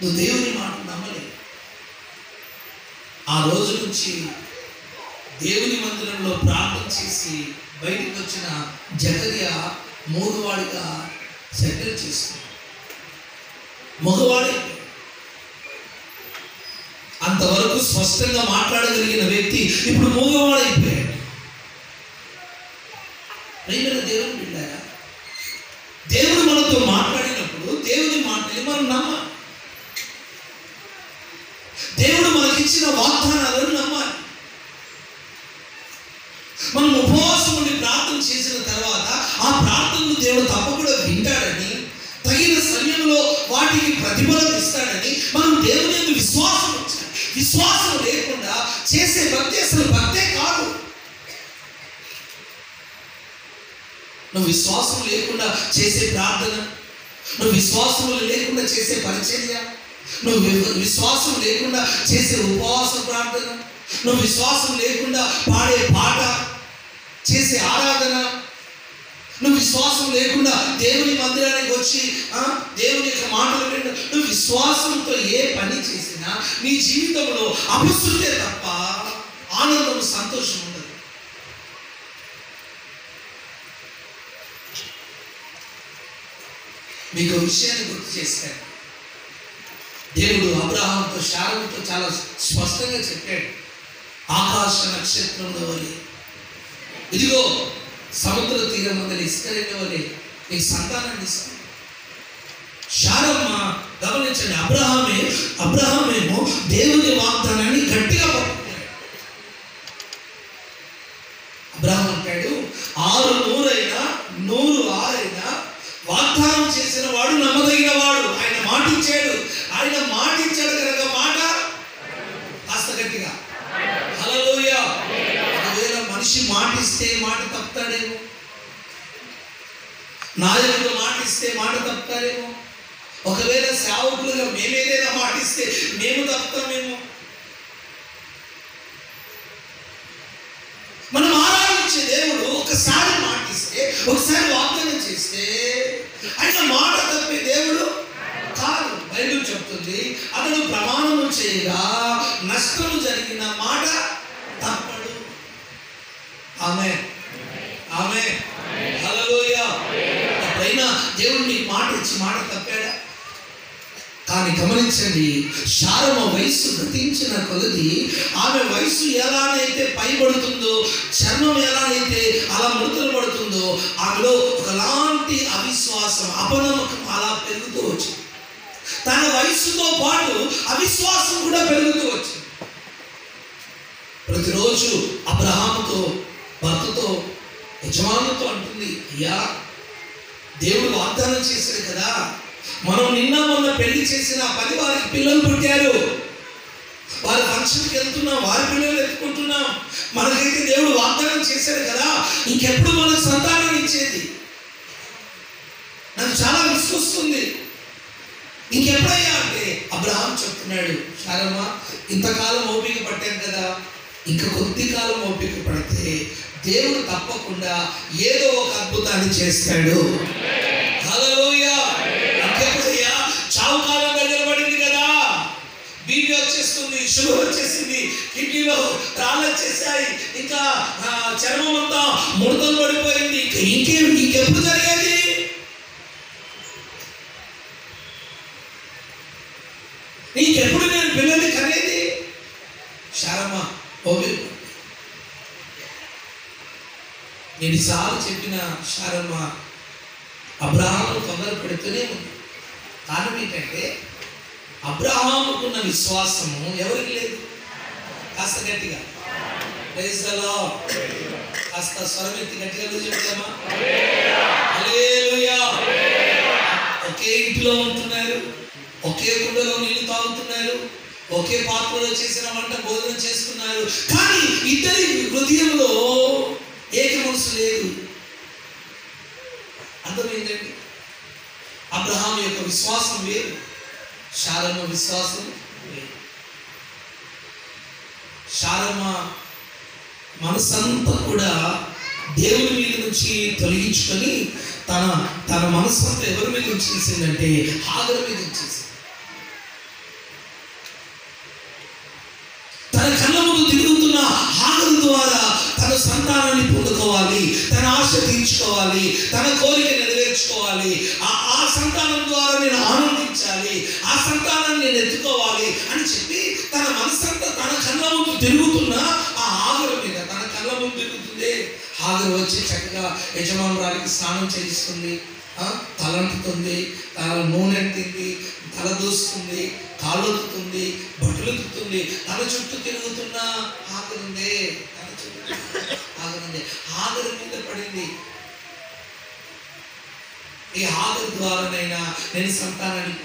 నువ్వు దేవుని మాట నమ్మలేదు. ఆ రోజు నుంచి దేవుని మందిరంలో ప్రార్థన చేసి బయటకు వచ్చిన జకర్యా మూగవాడిగా సెటిల్ చేసుకున్నాడు. మగవాడే అంతవరకు స్పష్టంగా మాట్లాడగలిగిన వ్యక్తి ఇప్పుడు మూగవాడైపోయాడు. ప్రియమైన దేవుని బిడ్డలారా, దేవుడు మనతో మాట్లాడినప్పుడు దేవుని మాటని మనం నమ్మాలి. దేవుడు మనకిచ్చిన వాగ్దానాలను నమ్మాలి. మనం ఉపవాసం ఉండి ప్రార్థన చేసిన తర్వాత ఆ ప్రార్థనను దేవుడు తప్పకుండా వింటాడని, తగిన సమయంలో వాటికి ప్రతిఫలం ఇస్తాడని మనం దేవుని యందు విశ్వాసం ఉంచాలి. విశ్వాసం లేకుండా చేసే భక్తి అసలు భక్తే కాదు. నువ్వు విశ్వాసం లేకుండా చేసే ప్రార్థన, నువ్వు విశ్వాసం లేకుండా చేసే పరిచర్య, నువ్వు విశ్వాసం లేకుండా చేసే ఉపవాస ప్రార్థన, నువ్వు విశ్వాసం లేకుండా పాడే పాట, చేసే ఆరాధన, నువ్వు విశ్వాసం లేకుండా దేవుని మందిరానికి వచ్చి దేవుని యొక్క మాటలు వింటూ నువ్వు విశ్వాసంతో ఏ పని చేసినా నీ జీవితంలో అపశృతే తప్ప ఆనందం, సంతోషం ఉండదు. మీకు విషయాన్ని గుర్తు చేశాను. దేవుడు అబ్రహాముతో శారముతో చాలా స్పష్టంగా చెప్పాడు, ఆకాశ నక్షత్రంలో వలె, ఇదిగో సముద్ర తీరం వలె, ఇస్కరేణ వలె నీకు సంతానాన్ని ఇస్తాను. శారమ్మ గమనించండి, అబ్రహామేమో దేవుని వాగ్దానాన్ని గట్టిగా పట్టుకున్నాడు. అబ్రహాం అంటాడు, 600 అయినా 106 వాగ్దానం చేసిన వాడు నమ్మదగిన వాడు. ఆయన మాటిచ్చాడు కనుక మాట కాస్త గట్టిగా హల్లెలూయా. ఒకవేళ మనిషి మాటిస్తే మాట తప్పుతాడేమో, నాయకుడు మాటిస్తే మాట తప్పుతాడేమో, ఒకవేళ సేవకులుగా మేమేదైనా మాటిస్తే మేము తప్పుతామేమో. మనం ఆరాధించే దేవుడు ఒకసారి మాటిస్తే, ఒకసారి వాగ్దానం చేస్తే ఆయన మాట తప్పే దేవుడు కాదు. బైబిల్ చెప్తుంది, అతడు ప్రమాణము చేయగా నష్టము జరిగిన మాట తప్పడు. ఆమేన్, ఆమేన్, హల్లెలూయా. ఎప్పుడైనా దేవుడు నీకు మాట ఇచ్చి మాట తప్పాడా? కానీ గమనించండి, శారమ వయస్సు గతించిన కొలది ఆమె వయస్సు ఎలానైతే పైబడుతుందో, చర్మం ఎలానైతే అలా ముడతలు పడుతుందో, ఆమెలో ఒకలాంటి అవిశ్వాసం, అపనమ్మకం అలా పెరుగుతూ వచ్చింది. తన వయస్సుతో పాటు అవిశ్వాసం కూడా పెరుగుతూ వచ్చింది. ప్రతిరోజు అబ్రహాముతో, భర్తతో, యజమానుతో అంటుంది, అయ్యా దేవుడు వాగ్దానం చేశాడు కదా, మనం నిన్న మొన్న పెళ్లి చేసిన 10 వారికి పిల్లలు పుట్టారు, వారి ఫంక్షన్కి వెళ్తున్నాం, వారి పిల్లలు ఎత్తుకుంటున్నాం, మనకైతే దేవుడు వాగ్దానం చేశాడు కదా, ఇంకెప్పుడు మనకు సంతానం ఇచ్చేది? నాకు చాలా విసుకొస్తుంది. ఇంకెప్పుడయ్యా అంటే అబ్రహాం చెప్తున్నాడు, శారమ్మ ఇంతకాలం ఓపిక పట్టాను కదా, ఇంకా కొద్ది కాలం ఓపిక పడితే దేవుడు తప్పకుండా ఏదో ఒక అద్భుతాన్ని చేస్తాడు. హల్లెలూయా. ఇంకెప్పుడయ్యా? చావు కాలం దగ్గర పడింది కదా, బీపీ వచ్చేస్తుంది, షుగర్ వచ్చేసింది, కిడ్నీలో రాళ్ళు వచ్చేసాయి, ఇంకా చర్మం అంతా ముడతలు పడిపోయింది, ఇంకెప్పుడు జరిగేది? ఇంకెప్పుడు నేను పిల్లల్ని కనేది? శారమ్మ ఓవి ఎన్నిసార్లు చెప్పిన శారమ్మ అబ్రహాము తొందర పెడుతూనే ఉంది. కారణం ఏంటంటే అబ్రహాముకున్న విశ్వాసము ఎవరికి లేదు. కాస్త గట్టిగా ప్రైజ్ ది లార్డ్, కాస్త స్వరమెత్తి గట్టిగా చెప్తామా? హల్లెలూయా. ఒకే ఇంటిలో ఉంటున్నారు, ఒకే కుండలో నీళ్లు తాగుతున్నారు, ఒకే పాత్రలో చేసిన వంట భోజనం చేస్తున్నారు, కానీ ఇద్దరి హృదయంలో ఏక మనసు లేదు. అర్థమైందండి? అబ్రహాం యొక్క విశ్వాసం వేరు, శారమ్మ విశ్వాసం వేరు. శారమ్మ మనసంతా కూడా దేవుని మీద నుంచి తొలగించుకొని తన మనసంతా ఎవరి మీద ఉంచేసిందంటే హాగరు మీద ఉంచేసింది. సంతానాన్ని పొందుకోవాలి, తన ఆశ తీర్చుకోవాలి, తన కోరిక నెరవేర్చుకోవాలి, ఆ సంతానం ద్వారా నేను ఆనందించాలి, ఆ సంతానాన్ని నేను ఎత్తుకోవాలి అని చెప్పి తన మనసంతా తన కళ్ళ ముందు తిరుగుతున్న ఆ హాగరు మీద, తన కళ్ళ ముందు తిరుగుతుంది. హాగరు వచ్చి చక్కగా యజమానురాలికి స్నానం చేయిస్తుంది, తలంటుతుంది, తన నూనె తింది, తల దూస్తుంది, కాళ్ళొత్తుతుంది, బట్టలు ఉతుకుతుంది. తన చుట్టూ తిరుగుతున్న హాగరుందే, తన చుట్టూ హాగరుందే, హాగరు మీద పడింది. ఈ హాగరు ద్వారానైనా నేను సంతానాన్ని